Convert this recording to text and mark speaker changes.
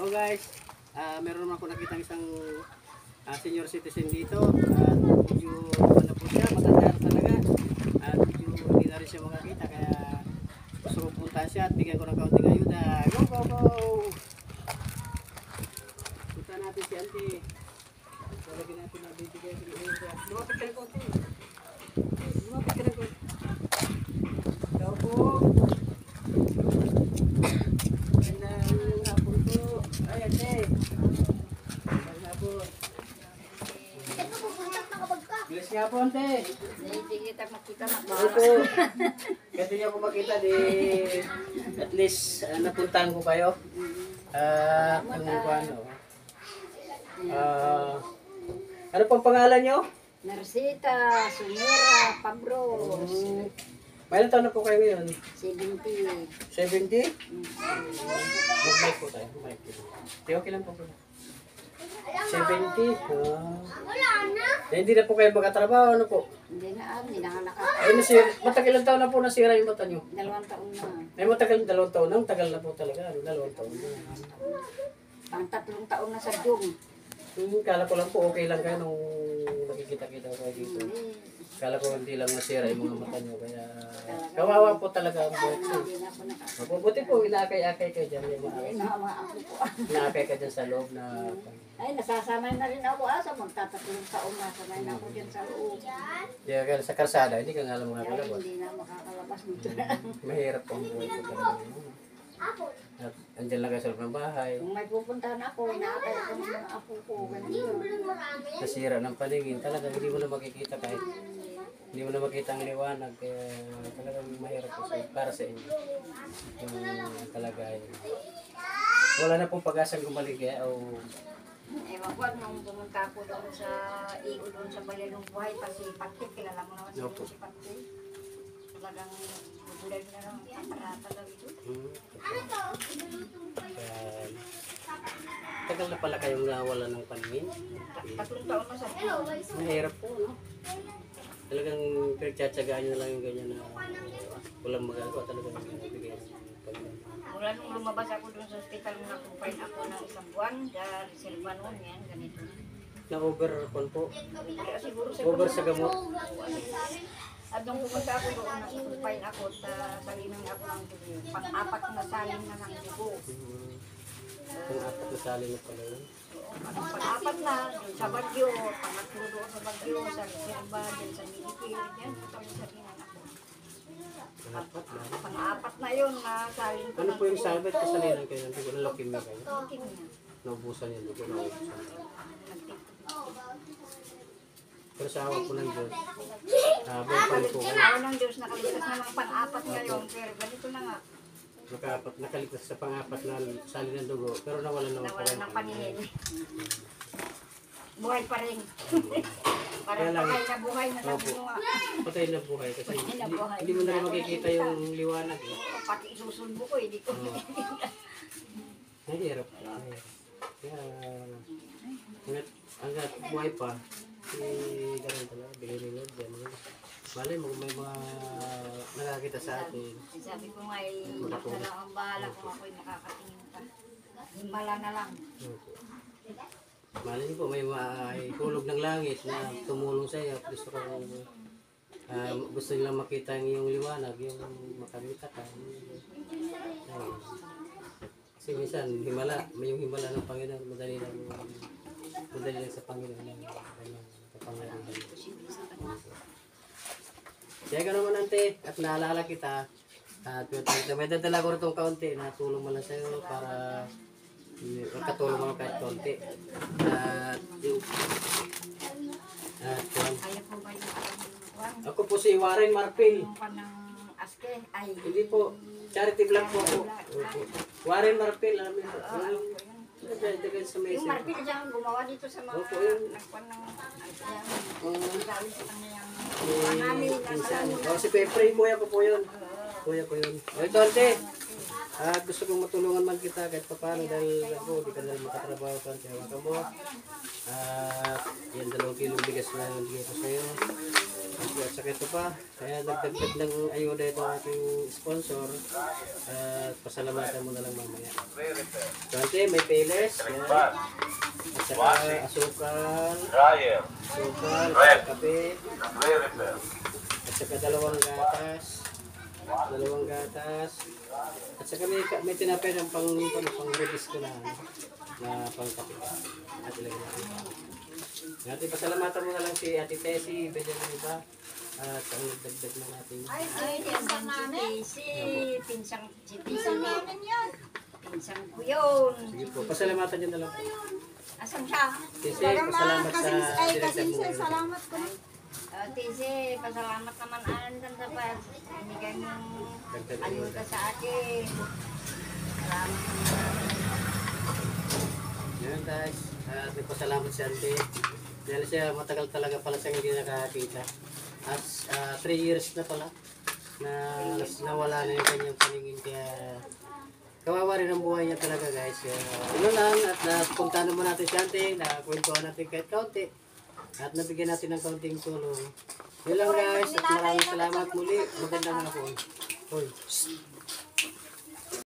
Speaker 1: Oh guys, meron naman ako nakita isang senior citizen dito at medyo ano po siya, matanda talaga at medyo hindi na rin siya makakita kaya gusto ko punta siya at bigyan ko ng kaunting ayuda. Go, go, go! Punta natin si auntie. Talagyan natin na bibigyan ko ng ayuda. Lumapit ka ng kaunti. Lumapit ka ng kaunti. Go po! Magandang hapon po. Ay, ate. Magandang hapon. Bilis nga po, ante.
Speaker 2: Hindi kita makita na ba?
Speaker 1: Ito. Kasi niyo po makita di at least napuntahan ko kayo. Ano pong pangalan niyo?
Speaker 2: Narcita, Sumera, Pabros.
Speaker 1: May ilang taon na po kayo ngayon?
Speaker 2: 70.
Speaker 1: 70? Mag-mic po tayo. Mic. Okay lang po po. 70? Hindi na po kayo magkatrabaho, ano po?
Speaker 2: Hindi na, hindi na nga
Speaker 1: Ay, matagal lang taon na po nasira yung mata niyo.
Speaker 2: 2 taon na.
Speaker 1: Ay, matagal 2 taon na. Tagal na po talaga. 2 taon na.
Speaker 2: Pang 3 taon na sa June.
Speaker 1: Kala ko lang po okay lang kayo nung nakikita-kita ko kayo dito. Kala ko hindi lang nasira yung mga mata niyo. Kaya kawawa po talaga ang buhok niyo.
Speaker 2: Hindi na ako naka...
Speaker 1: Mabubuti po, inaakay-akay kayo dyan.
Speaker 2: Hindi na mga ako po.
Speaker 1: Inaakay ka dyan sa loob na...
Speaker 2: Ay, nasasanay na rin ako asa. Magtatatlong taon na. Sanay na ako dyan sa loob.
Speaker 1: Kaya sa karsada, hindi ka nga alam mga
Speaker 2: Kaya
Speaker 1: kalabas.
Speaker 2: hindi na makakalabas dito na lang.
Speaker 1: Mahirap ang buhay ko talaga. At andyan lang kayo sa loob ng bahay.
Speaker 2: Kung may pupuntahan ako, inaakay ako ng mga apo ko. Ganun.
Speaker 1: Nasira ng paningin. Talaga hindi mo na makikita kahit hindi mo na makita ang liwanag. Kaya talagang mahirap po para sa inyo. Yung kalagayan. Wala na pong pag-asang gumaling kaya o...
Speaker 2: Ewan ko, nung pumunta ako doon sa Igo, doon sa Bayan ng Buhay, kasi Patkit, kilala mo naman
Speaker 1: Opo.
Speaker 2: si Patkit. Talagang bubulan na lang, parata daw ito.
Speaker 1: Tagal na pala kayong nawala ng paningin.
Speaker 2: 3 taon na sa
Speaker 1: Mahirap po, no? Talagang pinagtsatsagaan nyo lang yung ganyan na walang magagawa. Talagang bigay ng Panginoon.
Speaker 2: mula nung lumabas ako doon sa hospital, nung nakumpain ako ng 1 buwan, dahil reserva noon yan, ganito na.
Speaker 1: Na-over po.
Speaker 2: Kaya siguro
Speaker 1: Over sa gamot.
Speaker 2: At nung pumunta ako doon, nakumpain ako, saliming ako ng dugo. Pang-apat na saling na ng dugo.
Speaker 1: Kung apat na sali na pala yun.
Speaker 2: Pang-apat na, doon sa Bagyo, pangatlo doon sa Bagyo, sa reserva, dyan sa Milipil, dyan, ito yung salingan ako.
Speaker 1: Apat na.
Speaker 2: Pang-apat na yun, na saling ko
Speaker 1: Ano po yung sabit? Kasalinan kayo ng dugo na leukemia kayo?
Speaker 2: Leukemia.
Speaker 1: Naubusan yung dugo. Naubusan. Pero sa awa po ng Diyos, buhay pa rin po kayo.
Speaker 2: Ako ng Diyos, nakaligtas na mga pang-apat ngayon, pero ganito na nga,
Speaker 1: Nakaligtas sa pang-apat na sali ng dugo, pero nawalan naman po
Speaker 2: nawala
Speaker 1: kayo.
Speaker 2: ng paningin. Buhay pa rin. Parang
Speaker 1: Kaya lang-
Speaker 2: patay na buhay na lang
Speaker 1: Opo.
Speaker 2: mga.
Speaker 1: Patay na buhay kasi
Speaker 2: Patay na buhay.
Speaker 1: hindi mo na rin makikita yung liwanag. Eh.
Speaker 2: Pati isusulbo ko, hindi ko.
Speaker 1: Mahirap. Kaya, hanggat buhay pa, ganun talaga, bigay ni Lord yan. Malay mo, may mga nakakita sa atin.
Speaker 2: Sabi ko nga, iyak na lang ang bahala kung ako'y nakakatingin pa. Himala na lang.
Speaker 1: Malay niyo po, may hulog ng langit na tumulong sa iyo. Gusto nilang makita ang iyong liwanag, yung makamita ka. Kasi minsan, may yung himala ng Panginoon, madali lang sa Panginoon ng kapangyarihan. Kaya ka naman ante, at naalala kita, at may dadala ko rin itong kaunti na tulong mo lang sa'yo para makatulong mo kahit kaunti. At yung
Speaker 2: Kaya po ba yung alam
Speaker 1: ako po si Warren Marpil.
Speaker 2: yung panang aske? Ay,
Speaker 1: Hindi po, charity vlog po ako. Warren Marpil, alam mo
Speaker 2: alam
Speaker 1: yun.
Speaker 2: ko yun.
Speaker 1: Dagan sa
Speaker 2: Yung
Speaker 1: mesa.
Speaker 2: marpil dyan, gumawa dito sa mga
Speaker 1: Opo, yun.
Speaker 2: nagpan ng gawin sa kanya yung panami na
Speaker 1: Minsan.
Speaker 2: salamin.
Speaker 1: Si Pepre, kuya ko po yun. Kuya ko yun. Ito ante, gusto kong matulungan man kita kahit pa paano dahil ako, di ka na makatrabaho ka. Kaya waka mo. Yan, 2 kilong bigas na bigay ko sa'yo. At saka ito pa, kaya nagdagdag ng ayuda itong ating sponsor. At pasalamatan mo na lang mamaya. So, ante, may peles. Yan. At saka asukal. Asukal. At kape. At saka dalawang gatas. At saka may tinapay ng pang-release ko na pang-kape. At ilagay natin. Natin pasalamatan mo na lang si Ate Tessie, Benjamin iba. At ang nagdagdag na natin.
Speaker 2: Ay, pinsan namin. Pinsang namin yan. Pinsang ko yun.
Speaker 1: Sige po, pasalamatan niyo na lang.
Speaker 2: Asan siya?
Speaker 1: Tessie, pasalamat sa director mo.
Speaker 3: Salamat po.
Speaker 2: Tisi, pasalamat naman andan sa pag binigay mong ayuda sa akin. Salamat naman.
Speaker 1: Yan guys, at nagpasalamat si Ante. Dahil siya matagal talaga pala siyang hindi nakakita. At 3 years na pala na nawala na yung kanyang paningin. Kaya kawawa rin ang buhay niya talaga guys. Kaya ano lang, at napunta naman natin si Ante, nakakwentuhan natin kahit kaunti. At nabigyan natin ng kaunting tulong. Yun lang guys, at maraming salamat muli. Magandang hapon. Hoy.